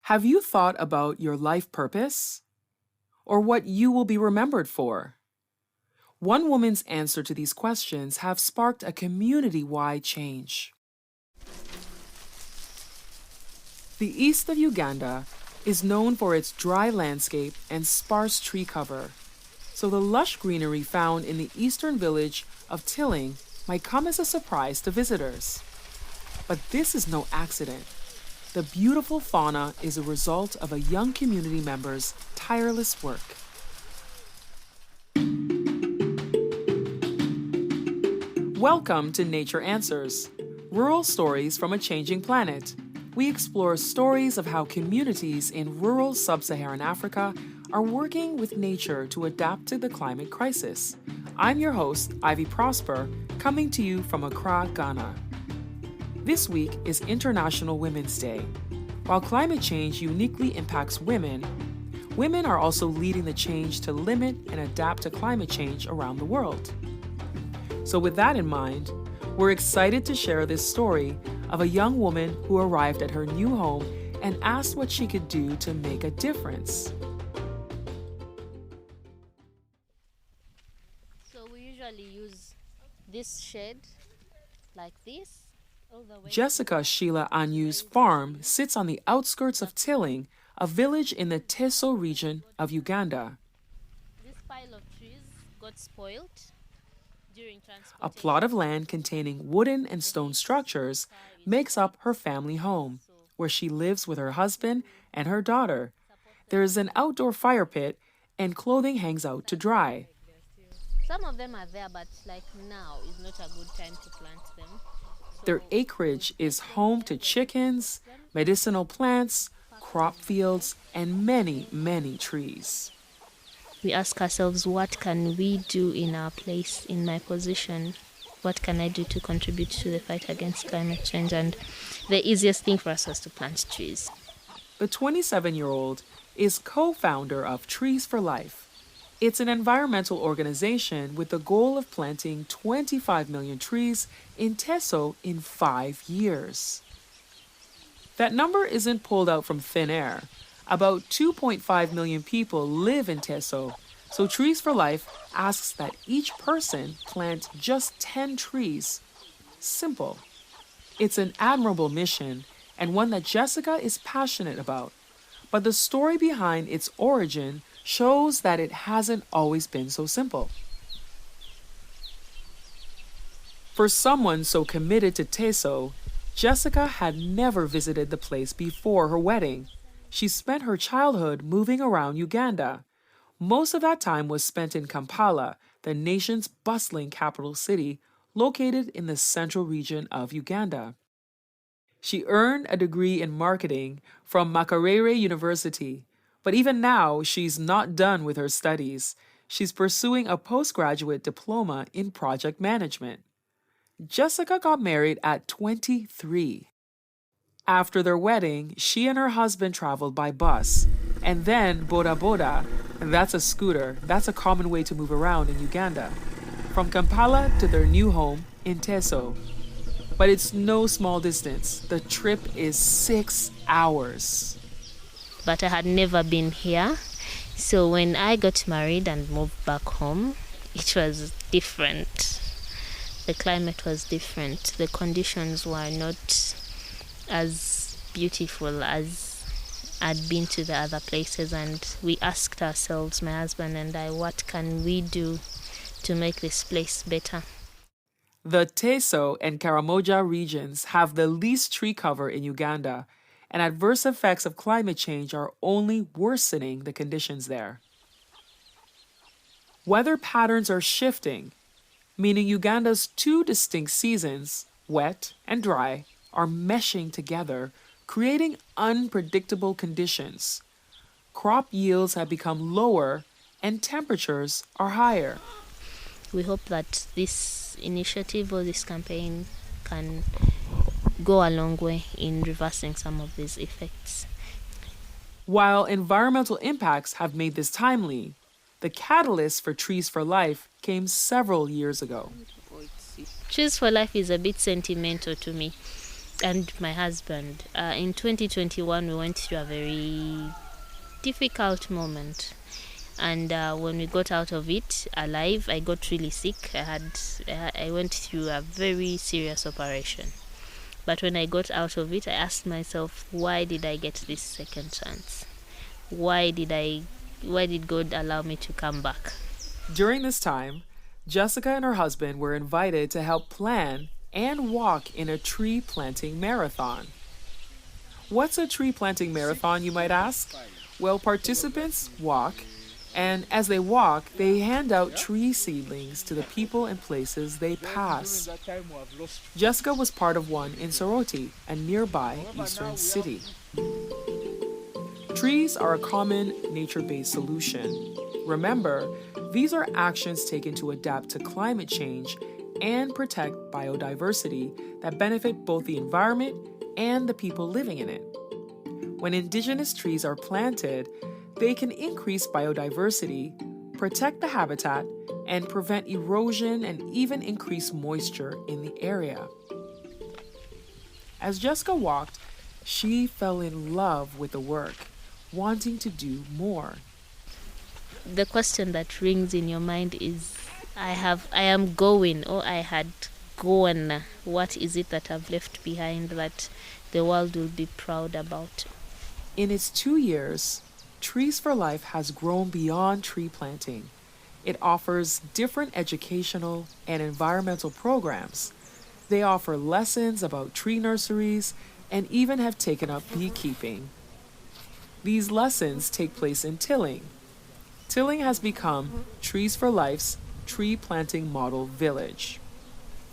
Have you thought about your life purpose? Or what you will be remembered for? One woman's answer to these questions have sparked a community-wide change. The east of Uganda is known for its dry landscape and sparse tree cover, so the lush greenery found in the eastern village of Tilling might come as a surprise to visitors. But this is no accident. The beautiful fauna is a result of a young community member's tireless work. Welcome to Nature Answers, rural stories from a changing planet. We explore stories of how communities in rural sub-Saharan Africa are working with nature to adapt to the climate crisis. I'm your host, Ivy Prosper, coming to you from Accra, Ghana. This week is International Women's Day. While climate change uniquely impacts women, women are also leading the change to limit and adapt to climate change around the world. So with that in mind, we're excited to share this story of a young woman who arrived at her new home and asked what she could do to make a difference. So we usually use this shed like this. Jessica Sheillah Aanyu's farm sits on the outskirts of Tilling, a village in the Teso region of Uganda. This pile of trees got spoiled during transportation. A plot of land containing wooden and stone structures makes up her family home, where she lives with her husband and her daughter. There is an outdoor fire pit and clothing hangs out to dry. Some of them are there, but like now is not a good time to plant them. Their acreage is home to chickens, medicinal plants, crop fields, and many, many trees. We ask ourselves, what can we do in our place, in my position? What can I do to contribute to the fight against climate change? And the easiest thing for us was to plant trees. The 27-year-old is co-founder of Trees for Life. It's an environmental organization with the goal of planting 25 million trees in Teso in 5 years. That number isn't pulled out from thin air. About 2.5 million people live in Teso, so Trees for Life asks that each person plant just 10 trees. Simple. It's an admirable mission and one that Jessica is passionate about. But the story behind its origin shows that it hasn't always been so simple. For someone so committed to Teso, Jessica had never visited the place before her wedding. She spent her childhood moving around Uganda. Most of that time was spent in Kampala, the nation's bustling capital city, located in the central region of Uganda. She earned a degree in marketing from Makerere University, but even now she's not done with her studies. She's pursuing a postgraduate diploma in project management. Jessica got married at 23. After their wedding, she and her husband traveled by bus, and then boda boda, that's a scooter, that's a common way to move around in Uganda, from Kampala to their new home in Teso. But it's no small distance. The trip is 6 hours. But I had never been here. So when I got married and moved back home, it was different. The climate was different. The conditions were not as beautiful as I'd been to the other places. And we asked ourselves, my husband and I, what can we do to make this place better? The Teso and Karamoja regions have the least tree cover in Uganda, and adverse effects of climate change are only worsening the conditions there. Weather patterns are shifting, meaning Uganda's two distinct seasons, wet and dry, are meshing together, creating unpredictable conditions. Crop yields have become lower and temperatures are higher. We hope that this initiative or this campaign can go a long way in reversing some of these effects. While environmental impacts have made this timely, the catalyst for Trees for Life came several years ago. Trees for Life is a bit sentimental to me. and my husband. In 2021, we went through a very difficult moment. And when we got out of it alive, I got really sick. I went through a very serious operation. But when I got out of it, I asked myself, why did I get this second chance? Why did God allow me to come back? During this time, Jessica and her husband were invited to help plan and walk in a tree planting marathon. What's a tree planting marathon, you might ask? Well, participants walk, and as they walk, they hand out tree seedlings to the people and places they pass. Jessica was part of one in Soroti, a nearby eastern city. Trees are a common nature-based solution. Remember, these are actions taken to adapt to climate change and protect biodiversity that benefit both the environment and the people living in it. When indigenous trees are planted, they can increase biodiversity, protect the habitat, and prevent erosion and even increase moisture in the area. As Jessica walked, she fell in love with the work, wanting to do more. The question that rings in your mind is, I am going, or I had gone. What is it that I've left behind that the world will be proud about? In its 2 years, Trees for Life has grown beyond tree planting. It offers different educational and environmental programs. They offer lessons about tree nurseries and even have taken up beekeeping. These lessons take place in Tilling. Tilling has become Trees for Life's tree planting model village.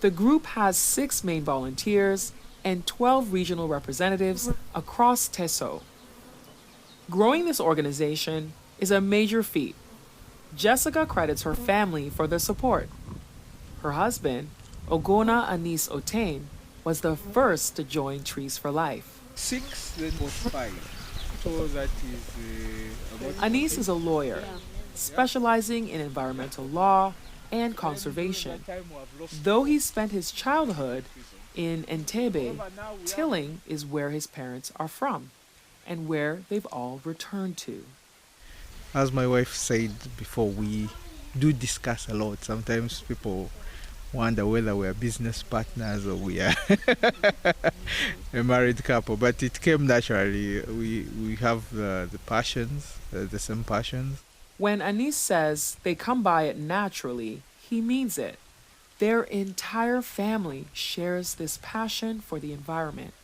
The group has 6 main volunteers and 12 regional representatives across Teso. Growing this organization is a major feat. Jessica credits her family for the support. Her husband, Ogona Anis Otain, was the first to join Trees for Life. 6, then was 5. So that is about... Anis is a lawyer, specializing in environmental law and conservation. Though he spent his childhood in Entebbe, Tilling is where his parents are from and where they've all returned to. As my wife said before, we do discuss a lot. Sometimes people wonder whether we're business partners or we are a married couple, but it came naturally. We have the passions, the same passions. When Anis says they come by it naturally, he means it. Their entire family shares this passion for the environment.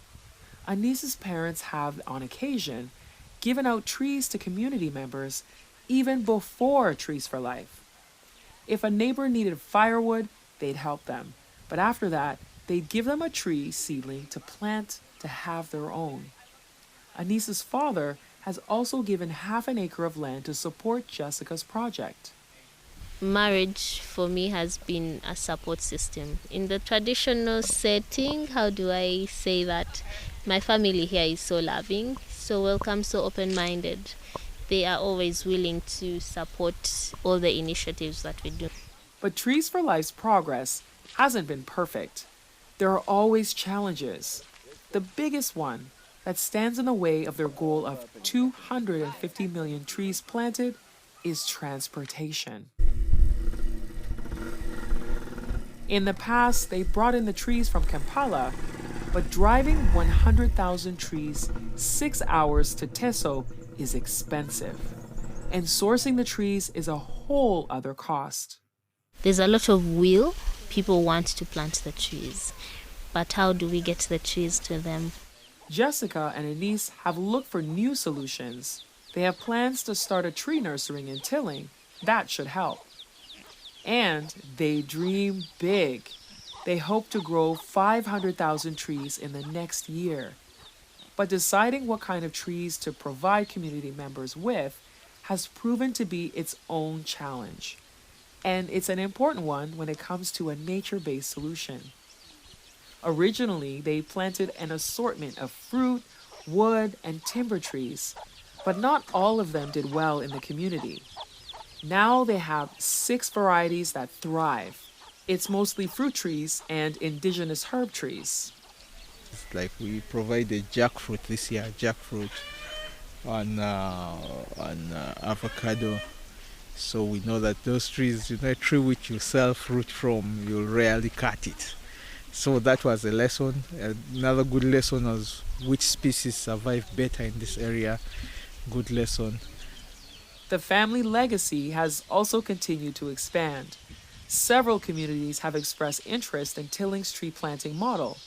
Anis's parents have, on occasion, given out trees to community members even before Trees for Life. If a neighbor needed firewood, they'd help them. But after that, they'd give them a tree seedling to plant to have their own. Anis's father has also given half an acre of land to support Jessica's project. Marriage for me has been a support system. In the traditional setting, how do I say that? My family here is so loving, so welcome, so open-minded. They are always willing to support all the initiatives that we do. But Trees for Life's progress hasn't been perfect. There are always challenges. The biggest one that stands in the way of their goal of 250 million trees planted is transportation. In the past, they brought in the trees from Kampala, but driving 100,000 trees 6 hours to Teso is expensive, and sourcing the trees is a whole other cost. There's a lot of will. People want to plant the trees, but how do we get the trees to them? Jessica and Anis have looked for new solutions. They have plans to start a tree nursery in Tilling. That should help. And they dream big. They hope to grow 500,000 trees in the next year. But deciding what kind of trees to provide community members with has proven to be its own challenge. And it's an important one when it comes to a nature-based solution. Originally, they planted an assortment of fruit, wood, and timber trees, but not all of them did well in the community. Now they have 6 varieties that thrive. It's mostly fruit trees and indigenous herb trees. It's like we provided jackfruit this year, jackfruit on avocado. So we know that those trees, a tree which you sell fruit from, you'll rarely cut it. So that was a lesson. Another good lesson was which species survive better in this area. Good lesson. The family legacy has also continued to expand. Several communities have expressed interest in Tilling's tree planting model.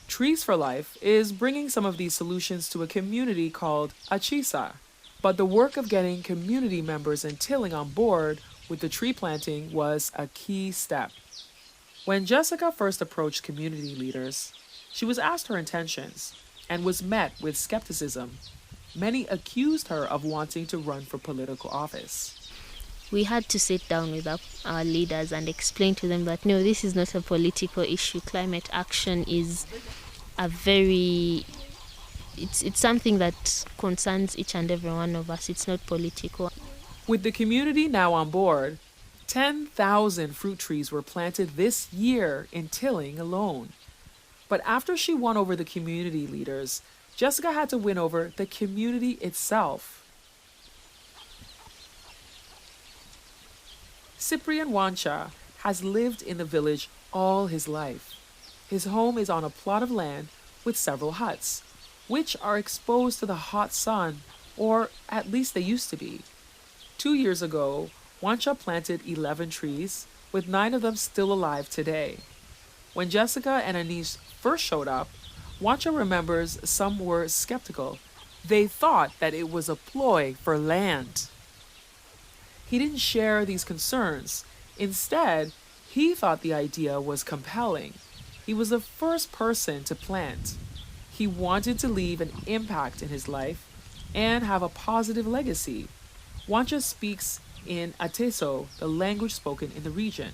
Trees for Life is bringing some of these solutions to a community called Achisa. But the work of getting community members in Tilling on board with the tree planting was a key step. When Jessica first approached community leaders, she was asked her intentions and was met with skepticism. Many accused her of wanting to run for political office. We had to sit down with our leaders and explain to them that no, this is not a political issue. Climate action is it's something that concerns each and every one of us. It's not political. With the community now on board, 10,000 fruit trees were planted this year in Tilling alone. But after she won over the community leaders, Jessica had to win over the community itself. Cyprian Wancha has lived in the village all his life. His home is on a plot of land with several huts, which are exposed to the hot sun, or at least they used to be. 2 years ago, Wancha planted 11 trees, with 9 of them still alive today. When Jessica and Anish first showed up, Wancha remembers some were skeptical. They thought that it was a ploy for land. He didn't share these concerns. Instead, he thought the idea was compelling. He was the first person to plant. He wanted to leave an impact in his life and have a positive legacy. Wancha speaks in Teso, the language spoken in the region.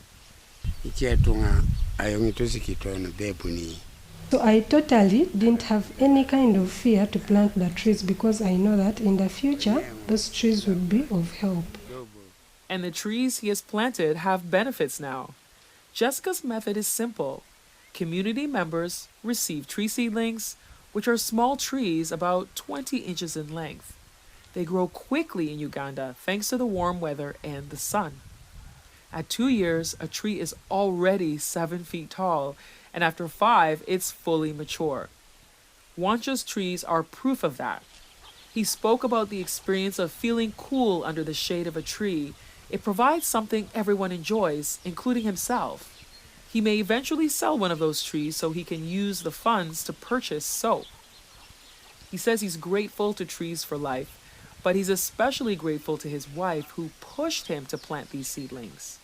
So I totally didn't have any kind of fear to plant the trees because I know that in the future, those trees would be of help. And the trees he has planted have benefits now. Jessica's method is simple. Community members receive tree seedlings, which are small trees about 20 inches in length. They grow quickly in Uganda thanks to the warm weather and the sun. At 2 years, a tree is already 7 feet tall, and after 5, it's fully mature. Wancha's trees are proof of that. He spoke about the experience of feeling cool under the shade of a tree. It provides something everyone enjoys, including himself. He may eventually sell one of those trees so he can use the funds to purchase soap. He says he's grateful to Trees for Life, but he's especially grateful to his wife who pushed him to plant these seedlings.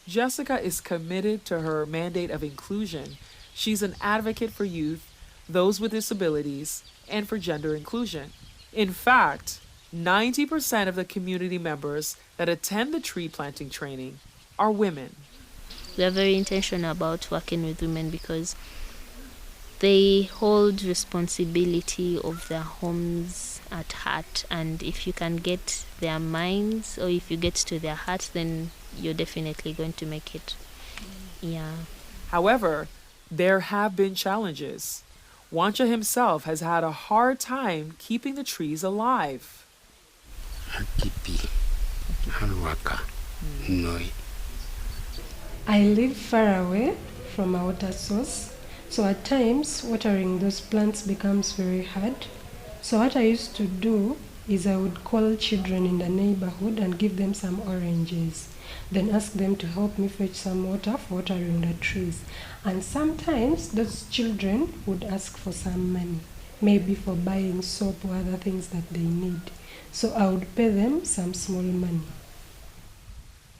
Jessica is committed to her mandate of inclusion. She's an advocate for youth, those with disabilities, and for gender inclusion. In fact, 90% of the community members that attend the tree planting training are women. We are very intentional about working with women because they hold responsibility of their homes at heart, and if you can get their minds or if you get to their hearts, then you're definitely going to make it. Yeah. However, there have been challenges. Wancha himself has had a hard time keeping the trees alive. I live far away from a water source, so at times watering those plants becomes very hard. So what I used to do is I would call children in the neighborhood and give them some oranges, then ask them to help me fetch some water for watering the trees. And sometimes those children would ask for some money, maybe for buying soap or other things that they need. So I would pay them some small money.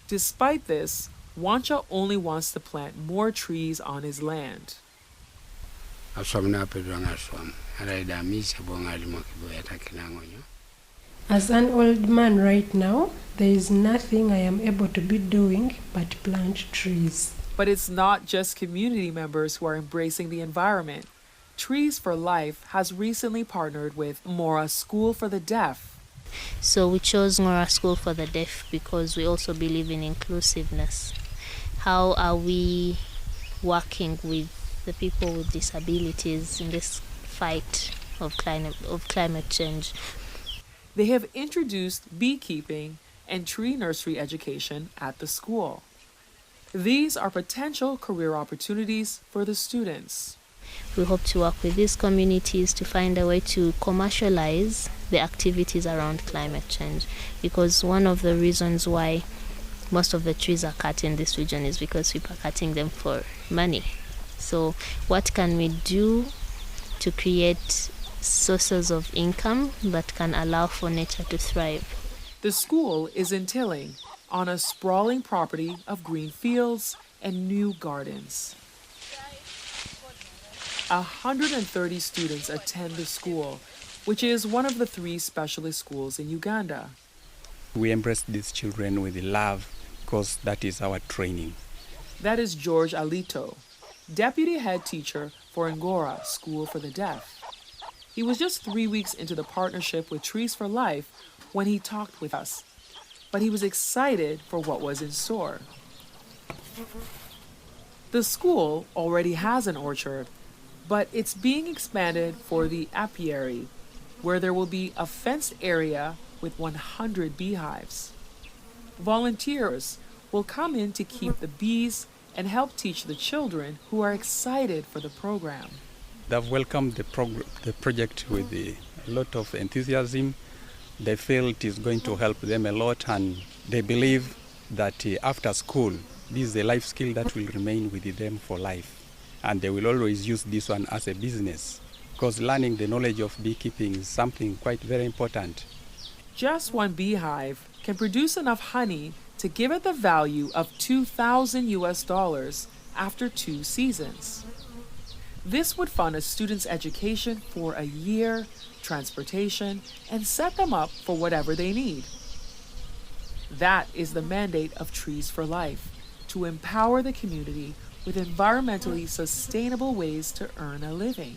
Despite this, Wancha only wants to plant more trees on his land. As an old man right now, there is nothing I am able to be doing but plant trees. But it's not just community members who are embracing the environment. Trees for Life has recently partnered with Mora School for the Deaf. So we chose Mora School for the Deaf because we also believe in inclusiveness. How are we working with the people with disabilities in this fight of climate change. They have introduced beekeeping and tree nursery education at the school. These are potential career opportunities for the students. We hope to work with these communities to find a way to commercialize the activities around climate change, because one of the reasons why most of the trees are cut in this region is because people are cutting them for money. So what can we do to create sources of income that can allow for nature to thrive? The school is in Tilling, on a sprawling property of green fields and new gardens. 130 students attend the school, which is one of the 3 specialist schools in Uganda. We embrace these children with love because that is our training. That is George Alito, deputy head teacher for Ngora School for the Deaf. He was just 3 weeks into the partnership with Trees for Life when he talked with us, but he was excited for what was in store. The school already has an orchard, but it's being expanded for the apiary, where there will be a fenced area with 100 beehives. Volunteers will come in to keep the bees and help teach the children who are excited for the program. They've welcomed the project with a lot of enthusiasm. They feel it is going to help them a lot, and they believe that after school, this is a life skill that will remain with them for life. And they will always use this one as a business, because learning the knowledge of beekeeping is something quite very important. Just one beehive can produce enough honey to give it the value of $2,000 after 2 seasons. This would fund a student's education for a year, transportation, and set them up for whatever they need. That is the mandate of Trees for Life, to empower the community with environmentally sustainable ways to earn a living.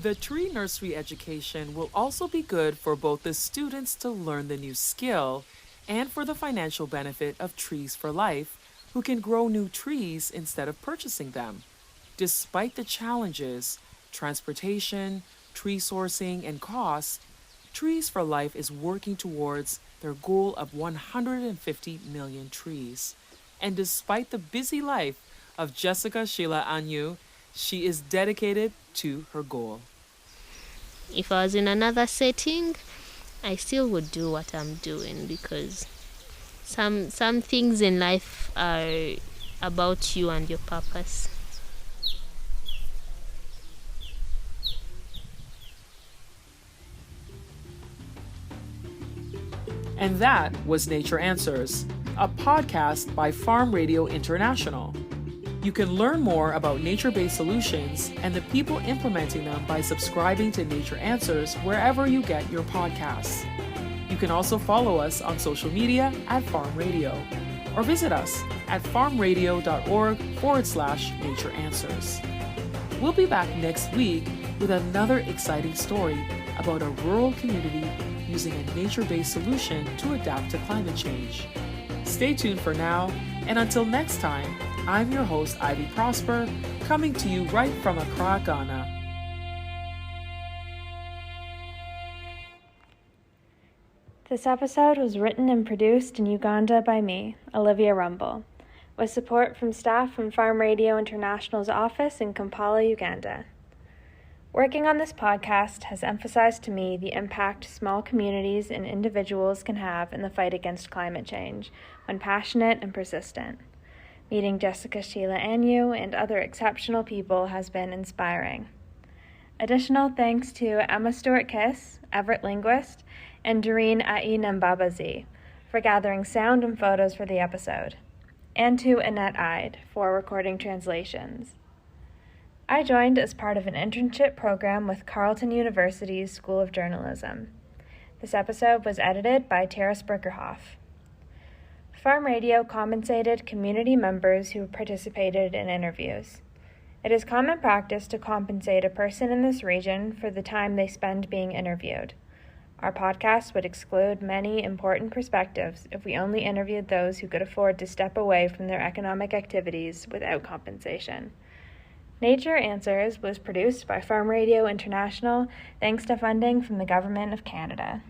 The tree nursery education will also be good for both the students to learn the new skill and for the financial benefit of Trees for Life, who can grow new trees instead of purchasing them. Despite the challenges, transportation, tree sourcing, and costs, Trees for Life is working towards their goal of 150 million trees. And despite the busy life of Jessica Sheillah Aanyu, she is dedicated to her goal. If I was in another setting, I still would do what I'm doing, because some things in life are about you and your purpose. And that was Nature Answers, a podcast by Farm Radio International. You can learn more about nature-based solutions and the people implementing them by subscribing to Nature Answers wherever you get your podcasts. You can also follow us on social media at Farm Radio, or visit us at farmradio.org/Nature Answers. We'll be back next week with another exciting story about a rural community using a nature-based solution to adapt to climate change. Stay tuned for now, and until next time, I'm your host, Ivy Prosper, coming to you right from Accra, Ghana. This episode was written and produced in Uganda by me, Olivia Rumble, with support from staff from Farm Radio International's office in Kampala, Uganda. Working on this podcast has emphasized to me the impact small communities and individuals can have in the fight against climate change when passionate and persistent. Meeting Jessica Sheillah Aanyu and other exceptional people has been inspiring. Additional thanks to Emma Stewart-Kiss, Everett Linguist, and Doreen Ai Nambabazi for gathering sound and photos for the episode, and to Annette Ide for recording translations. I joined as part of an internship program with Carleton University's School of Journalism. This episode was edited by Taras Bergerhoff. Farm Radio compensated community members who participated in interviews. It is common practice to compensate a person in this region for the time they spend being interviewed. Our podcast would exclude many important perspectives if we only interviewed those who could afford to step away from their economic activities without compensation. Nature Answers was produced by Farm Radio International thanks to funding from the Government of Canada.